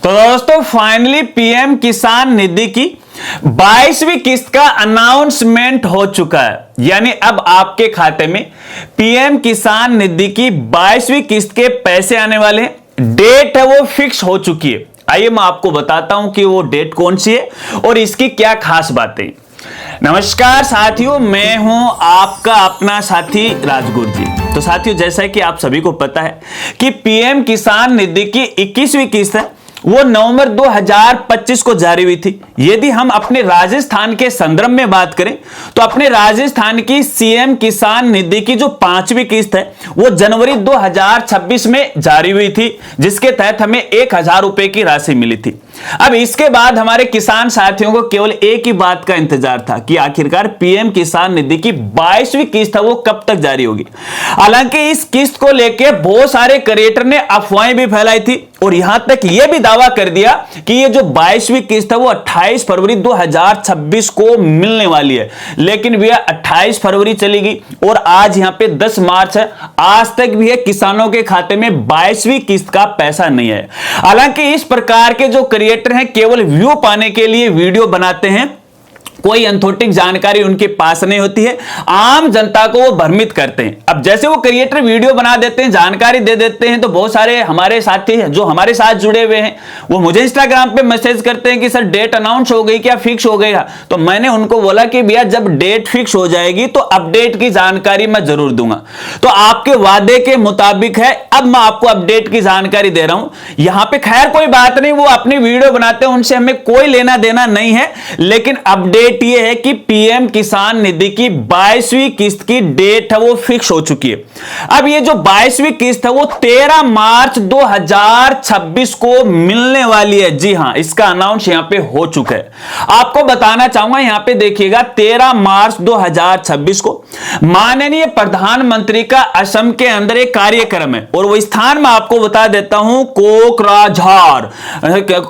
तो दोस्तों finally PM किसान निधि की 22वीं किस्त का अनाउंसमेंट हो चुका है। यानी अब आपके खाते में पीएम किसान निधि की 22वीं किस्त के पैसे आने वाले हैं। डेट है वो फिक्स हो चुकी है। आइए मैं आपको बताता हूं कि वो डेट कौन सी है और इसकी क्या खास बातें। नमस्कार साथियों, मैं हूं आपका अपना साथी राजगुरु जी। तो साथियों, जैसा कि आप सभी को पता है कि पीएम किसान निधि की 21वीं किस्त है वो नवंबर 2025 को जारी हुई थी। यदि हम अपने राजस्थान के संदर्भ में बात करें तो अपने राजस्थान की सीएम किसान निधि की जो 5वीं किस्त है वो जनवरी 2026 में जारी हुई थी, जिसके तहत हमें 1000 रुपए की राशि मिली थी। अब इसके बाद हमारे किसान साथियों को केवल एक ही बात का इंतजार था कि आखिरकार पीएम किसान निधि की 22वीं किस्त है वो कब तक जारी होगी। हालांकि इस किस्त को लेकर बहुत सारे क्रिएटर ने अफवाहें भी फैलाई थी और यहां तक यह भी दावा कर दिया कि ये जो 22वीं किस्त है वो 28 फरवरी 2026 को मिलने वाली है। लेकिन भैया 28 फरवरी चली गई और आज यहां पे 10 मार्च है, आज तक भी है किसानों के खाते में 22वीं किस्त का पैसा नहीं है। हालांकि इस प्रकार के जो क्रिएटर हैं केवल व्यू पाने के लिए वीडियो बनाते हैं, कोई अथेंटिक जानकारी उनके पास नहीं होती है, आम जनता को वो भ्रमित करते हैं। अब जैसे वो क्रिएटर वीडियो बना देते हैं, जानकारी दे देते हैं, तो बहुत सारे हमारे साथी हैं जो हमारे साथ जुड़े हुए हैं वो मुझे इंस्टाग्राम पे मैसेज करते हैं कि सर डेट अनाउंस हो गई क्या, फिक्स हो गया। तो मैंने उनको बोला कि भैया जब डेट फिक्स हो जाएगी तो अपडेट की जानकारी मैं जरूर दूंगा। तो आपके वादे के मुताबिक है, अब मैं आपको अपडेट की जानकारी दे रहा हूं। यहां पे खैर कोई बात नहीं, वो अपनी वीडियो बनाते हैं, उनसे हमें कोई लेना देना नहीं है। लेकिन अपडेट ये है कि पीएम किसान निधि की 22वीं किस्त की डेट है वो फिक्स हो चुकी है। अब ये जो 22वीं किस्त है वो 13 मार्च 2026 को मिलने वाली है। जी हां, इसका अनाउंस यहां पे हो चुका है। आपको बताना चाहूंगा, यहां पे देखिएगा 13 मार्च 2026 को माननीय प्रधानमंत्री का असम के अंदर एक कार्यक्रम है और वो स्थान में आपको बता देता हूं, कोकराझार।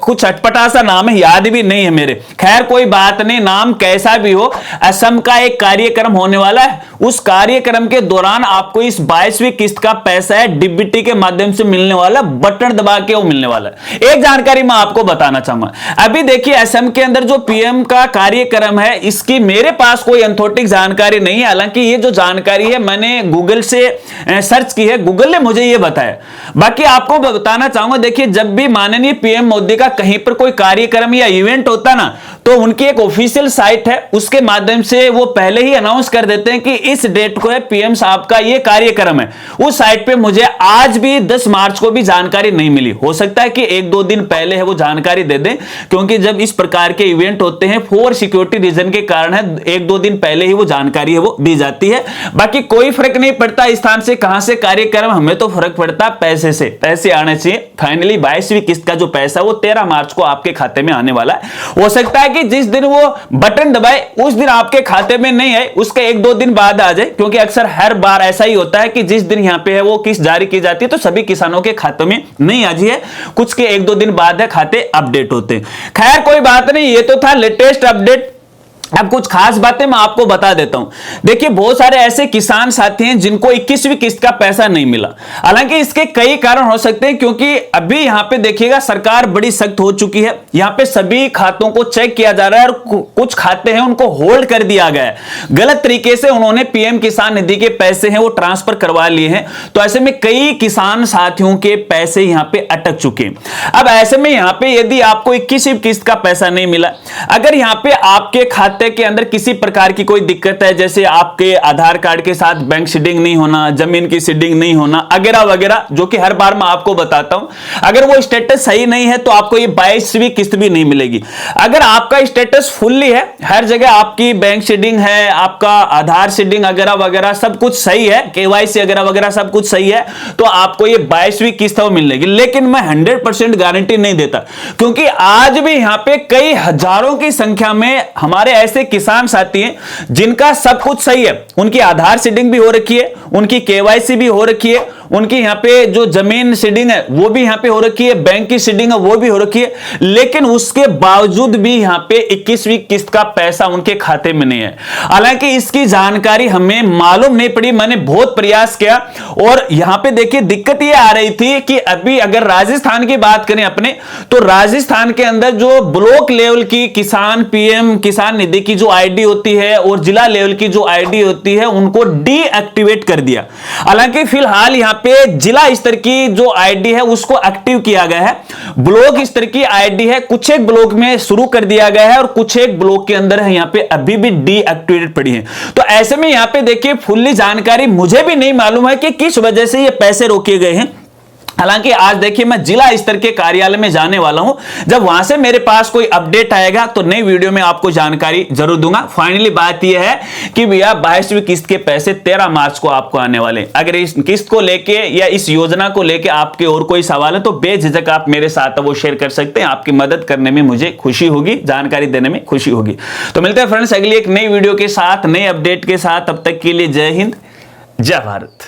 कुछ अटपटा सा नाम है, याद भी नहीं है मेरे। खैर कोई बात नहीं, नाम कैसा भी हो, असम का एक कार्यक्रम होने वाला है। उस कार्यक्रम के दौरान आपको इस 22वीं किस्त का पैसा है डीबीटी के माध्यम से मिलने वाला, बटन दबा के वो मिलने वाला है। एक जानकारी मैं आपको बताना चाहूंगा, अभी देखिए असम के अंदर जो पीएम का कार्यक्रम है इसकी मेरे पास कोई अथेंटिक जानकारी नहीं है। हालांकि ये जो जानकारी है मैंने गूगल से सर्च की है, गूगल ने मुझे ये बताया। बाकी आपको बताना चाहूंगा, देखिए जब भी माननीय पीएम मोदी का कहीं पर कोई कार्यक्रम या इवेंट होता ना, तो उनकी एक ऑफिशियल साइट है, उसके माध्यम से वो पहले ही अनाउंस कर देते हैं कि इस डेट को है पीएम साहब का ये कार्यक्रम है। उस साइट पे मुझे आज भी 10 मार्च को भी जानकारी नहीं मिली। हो सकता है कि 1-2 दिन पहले है वो जानकारी दे दें, क्योंकि जब इस प्रकार के इवेंट होते हैं फॉर सिक्योरिटी रीजन के कारण है 1-2 दिन पहले ही वो जानकारी है वो दी जाती है। बाकी कोई फर्क नहीं पड़ता स्थान से, कहां से कार्यक्रम, हमें तो फर्क पड़ता पैसे से। पैसे आने चाहिए। फाइनली 22वीं किस्त का जो पैसा वो 13 मार्च को आपके खाते में आने वाला है। हो सकता है कि जिस दिन वो बटन दबाए उस दिन आपके खाते में नहीं है, उसके 1-2 दिन बाद आ जाए, क्योंकि अक्सर हर बार ऐसा ही होता है कि जिस दिन यहां पे है वो किस्त जारी की जाती है तो सभी किसानों के खातों में नहीं आई है, कुछ के 1-2 दिन बाद है खाते अपडेट होते हैं। खैर कोई बात नहीं, ये तो था लेटेस्ट अपडेट। अब कुछ खास बातें मैं आपको बता देता हूं। देखिए बहुत सारे ऐसे किसान साथी हैं जिनको 21वीं किस्त का पैसा नहीं मिला। हालांकि इसके कई कारण हो सकते हैं, क्योंकि अभी यहां पे देखिएगा सरकार बड़ी सख्त हो चुकी है। यहां पे सभी खातों को चेक किया जा रहा है और कुछ खाते हैं उनको होल्ड कर दिया गया है। गलत तरीके से उन्होंने पीएम किसान निधि के पैसे हैं वो ट्रांसफर करवा लिए हैं, तो ऐसे में कई किसान साथियों के पैसे यहां पे अटक चुके हैं। अब ऐसे में यहां पे यदि आपको 21वीं किस्त का पैसा नहीं मिला, अगर यहां पे आपके खाते के अंदर किसी प्रकार की कोई दिक्कत है, जैसे आपके आधार कार्ड के साथ बैंक सीडिंग नहीं होना, जमीन की सीडिंग नहीं होना वगैरह वगैरह, जो कि हर बार मैं आपको बताता हूं, अगर वो स्टेटस सही नहीं है तो आपको ये 22वीं किस्त भी नहीं मिलेगी। अगर आपका स्टेटस फुल्ली है, हर जगह आपकी बैंक सीडिंग है, आपका आधार सीडिंग वगैरह वगैरह सब कुछ सही है, केवाईसी वगैरह वगैरह सब कुछ सही है, तो आपको ये 22वीं किस्त मिलेगी। लेकिन मैं 100% गारंटी नहीं देता, क्योंकि आज भी यहां पे कई हजारों की संख्या में हमारे ऐसे किसान साथी हैं जिनका सब कुछ सही है, उनकी आधार सीडिंग भी हो रखी है, उनकी केवाईसी भी हो रखी है, उनकी यहाँ पे जो जमीन सीडिंग है वो भी यहाँ पे हो रखी है, बैंक की सीडिंग है वो भी हो रखी है, लेकिन उसके बावजूद भी यहाँ पे 21वीं किस्त का पैसा उनके खाते में नहीं है। हालांकि इसकी जानकारी हमें मालूम नहीं पड़ी, मैंने बहुत प्रयास किया। और यहां पे देखिए दिक्कत ये आ रही थी कि अभी अगर राजस्थान की बात करें अपने, तो राजस्थान के अंदर जो ब्लॉक लेवल की किसान पीएम किसान निधि की जो आईडी होती है और जिला लेवल की जो आईडी होती है उनको डीएक्टिवेट कर दिया। हालांकि फिलहाल यहां पे जिला स्तर की जो आईडी है उसको एक्टिव किया गया है, ब्लॉक स्तर की आईडी है कुछ एक ब्लॉक में शुरू कर दिया गया है और कुछ एक ब्लॉक के अंदर है यहां पे अभी भी डीएक्टिवेटेड पड़ी है। तो ऐसे में यहां पे देखिए फुल्ली जानकारी मुझे भी नहीं मालूम है कि किस वजह से ये पैसे रोके गए हैं। हालांकि आज देखिए मैं जिला स्तर के कार्यालय में जाने वाला हूं, जब वहां से मेरे पास कोई अपडेट आएगा तो नई वीडियो में आपको जानकारी जरूर दूंगा। फाइनली बात यह है कि भैया 22वीं किस्त के पैसे 13 मार्च को आपको आने वाले। अगर इस किस्त को लेके या इस योजना को लेके आपके और कोई सवाल है तो बेझिझक आप मेरे साथ वो शेयर कर सकते हैं। आपकी मदद करने में मुझे खुशी होगी, जानकारी देने में खुशी होगी। तो मिलते हैं फ्रेंड्स अगली एक नई वीडियो के साथ, नई अपडेट के साथ। तब तक के लिए जय हिंद, जय भारत।